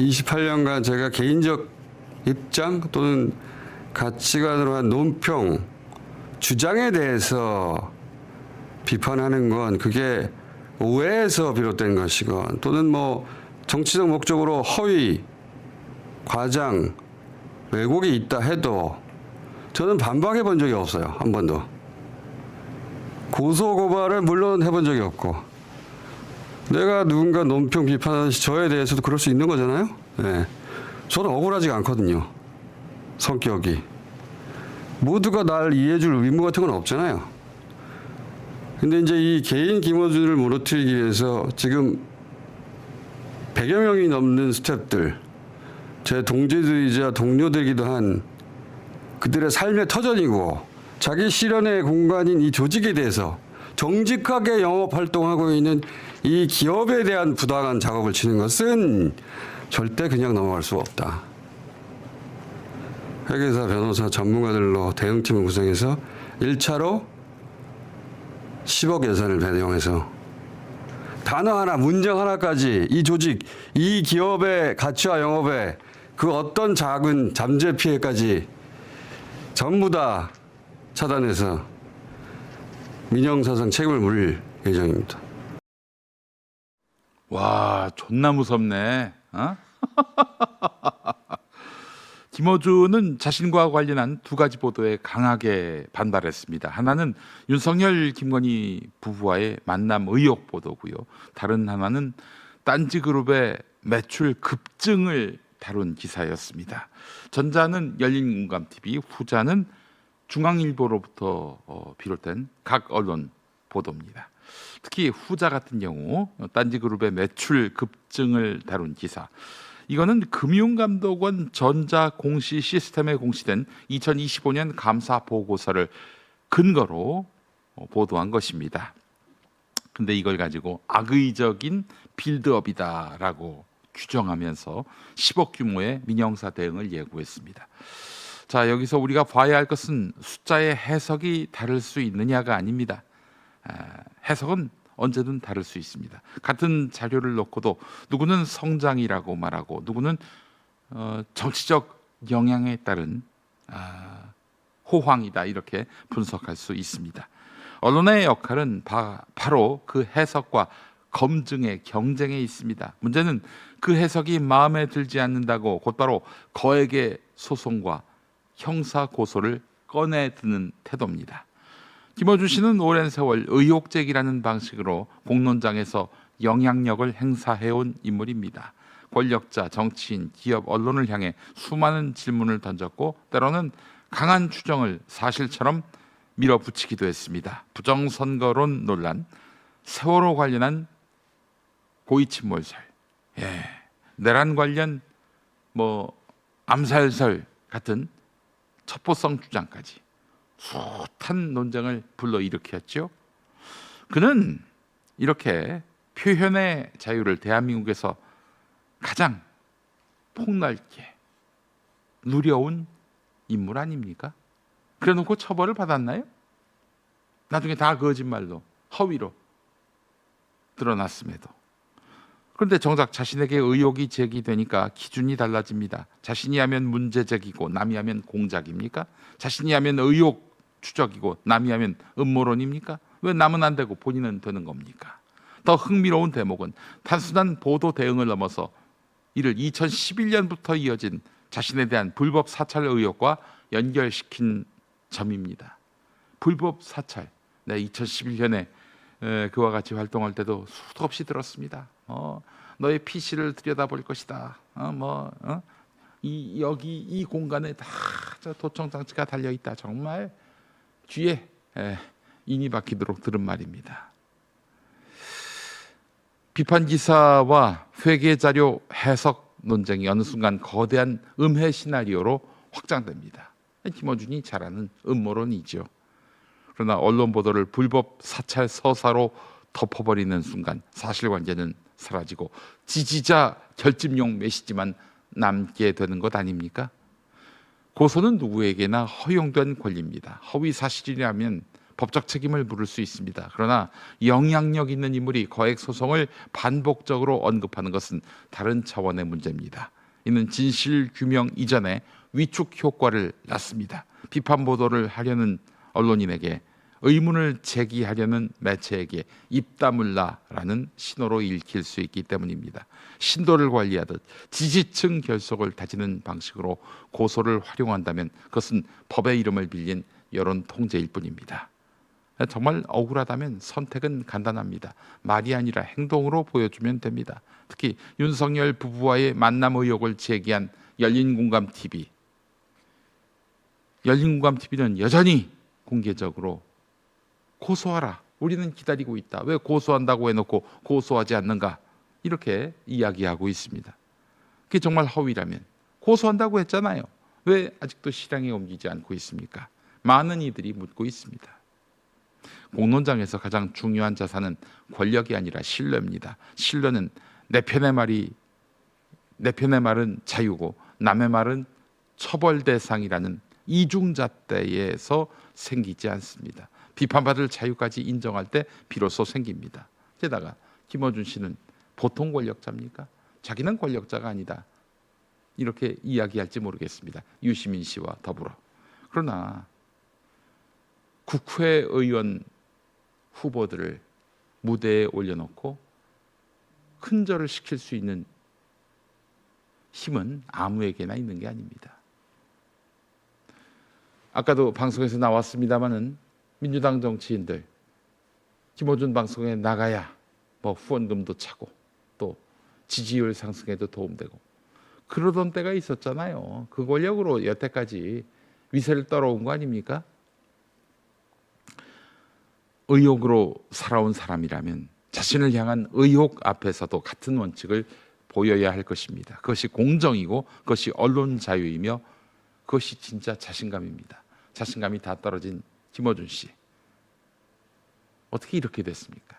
28년간 제가 개인적 입장 또는 가치관으로 한 논평, 주장에 대해서 비판하는 건 그게 오해에서 비롯된 것이건 또는 뭐 정치적 목적으로 허위, 과장, 왜곡이 있다 해도 저는 반박해 본 적이 없어요. 한 번도. 고소 고발을 물론 해본 적이 없고 내가 누군가 논평 비판하듯이 저에 대해서도 그럴 수 있는 거잖아요. 네. 저는 억울하지가 않거든요. 성격이. 모두가 날 이해해줄 의무 같은 건 없잖아요. 근데 이제 이 개인 김어준을 무너뜨리기 위해서 지금 100여 명이 넘는 스태프들, 제 동지들이자 동료들이기도 한 그들의 삶의 터전이고 자기 실현의 공간인 이 조직에 대해서 정직하게 영업 활동하고 있는 이 기업에 대한 부당한 작업을 치는 것은 절대 그냥 넘어갈 수 없다. 회계사, 변호사, 전문가들로 대응팀을 구성해서 1차로 10억 예산을 배정해서 단어 하나, 문장 하나까지 이 조직, 이 기업의 가치와 영업에 그 어떤 작은 잠재 피해까지 전부 다 차단해서 민형사상 책임을 물릴 예정입니다. 와, 존나 무섭네. 어? 김어준은 자신과 관련한 두 가지 보도에 강하게 반발했습니다. 하나는 윤석열, 김건희 부부와의 만남 의혹 보도고요. 다른 하나는 딴지그룹의 매출 급증을 다룬 기사였습니다. 전자는 열린공감TV, 후자는 중앙일보로부터 비롯된 각 언론 보도입니다. 특히 후자 같은 경우 딴지그룹의 매출 급증을 다룬 기사. 이거는 금융감독원 전자공시 시스템에 공시된 2025년 감사 보고서를 근거로 보도한 것입니다. 근데 이걸 가지고 악의적인 빌드업이다라고 규정하면서 10억 규모의 민형사 대응을 예고했습니다. 자, 여기서 우리가 봐야 할 것은 숫자의 해석이 다를 수 있느냐가 아닙니다. 해석은 언제든 다를 수 있습니다. 같은 자료를 놓고도 누구는 성장이라고 말하고 누구는 정치적 영향에 따른 호황이다 이렇게 분석할 수 있습니다. 언론의 역할은 바로 그 해석과 검증의 경쟁에 있습니다. 문제는 그 해석이 마음에 들지 않는다고 곧바로 거액의 소송과 형사 고소를 꺼내드는 태도입니다. 김어준 씨는 오랜 세월 의혹 제기라는 방식으로 공론장에서 영향력을 행사해온 인물입니다. 권력자, 정치인, 기업, 언론을 향해 수많은 질문을 던졌고 때로는 강한 추정을 사실처럼 밀어붙이기도 했습니다. 부정선거론 논란, 세월호 관련한 고위침몰설, 내란 관련 암살설 같은 첩보성 주장까지 숱한 논쟁을 불러일으켰죠. 그는 이렇게 표현의 자유를 대한민국에서 가장 폭넓게 누려온 인물 아닙니까? 그래놓고 처벌을 받았나요? 나중에 다 거짓말로 허위로 드러났음에도. 그런데 정작 자신에게 의혹이 제기되니까 기준이 달라집니다. 자신이 하면 문제 제기고 남이 하면 공작입니까? 자신이 하면 의혹 추적이고 남이 하면 음모론입니까? 왜 남은 안 되고 본인은 되는 겁니까? 더 흥미로운 대목은 단순한 보도 대응을 넘어서 이를 2011년부터 이어진 자신에 대한 불법 사찰 의혹과 연결시킨 점입니다. 불법 사찰. 2011년에 그와 같이 활동할 때도 수도 없이 들었습니다. 너의 PC를 들여다볼 것이다. 여기 이 공간에 다 도청 장치가 달려 있다. 정말 귀에 인이 박히도록 들은 말입니다. 비판 기사와 회계 자료 해석 논쟁이 어느 순간 거대한 음해 시나리오로 확장됩니다. 김어준이 잘 아는 음모론이죠. 그러나 언론 보도를 불법 사찰 서사로 덮어버리는 순간 사실관계는 사라지고 지지자 결집용 메시지만 남게 되는 것 아닙니까? 고소는 누구에게나 허용된 권리입니다. 허위 사실이라면 법적 책임을 물을 수 있습니다. 그러나 영향력 있는 인물이 거액 소송을 반복적으로 언급하는 것은 다른 차원의 문제입니다. 이는 진실 규명 이전에 위축 효과를 낳습니다. 비판 보도를 하려는 언론인에게, 의문을 제기하려는 매체에게 입 다물라라는 신호로 읽힐 수 있기 때문입니다. 신도를 관리하듯 지지층 결속을 다지는 방식으로 고소를 활용한다면 그것은 법의 이름을 빌린 여론 통제일 뿐입니다. 정말 억울하다면 선택은 간단합니다. 말이 아니라 행동으로 보여주면 됩니다. 특히 윤석열 부부와의 만남 의혹을 제기한 열린공감TV. 열린공감TV는 여전히 공개적으로 고소하라, 우리는 기다리고 있다, 왜 고소한다고 해놓고 고소하지 않는가, 이렇게 이야기하고 있습니다. 그게 정말 허위라면 고소한다고 했잖아요, 왜 아직도 실행에 옮기지 않고 있습니까? 많은 이들이 묻고 있습니다. 공론장에서 가장 중요한 자산은 권력이 아니라 신뢰입니다. 신뢰는 내 편의 말은 자유고 남의 말은 처벌 대상이라는 이중잣대에서 생기지 않습니다. 비판받을 자유까지 인정할 때 비로소 생깁니다. 게다가 김어준 씨는 보통 권력자입니까? 자기는 권력자가 아니다, 이렇게 이야기할지 모르겠습니다. 유시민 씨와 더불어. 그러나 국회의원 후보들을 무대에 올려놓고 큰절을 시킬 수 있는 힘은 아무에게나 있는 게 아닙니다. 아까도 방송에서 나왔습니다마는 민주당 정치인들 김어준 방송에 나가야 뭐 후원금도 차고 또 지지율 상승에도 도움되고 그러던 때가 있었잖아요. 그 권력으로 여태까지 위세를 떨어온 거 아닙니까? 의혹으로 살아온 사람이라면 자신을 향한 의혹 앞에서도 같은 원칙을 보여야 할 것입니다. 그것이 공정이고 그것이 언론 자유이며 그것이 진짜 자신감입니다. 자신감이 다 떨어진 김어준 씨, 어떻게 이렇게 됐습니까?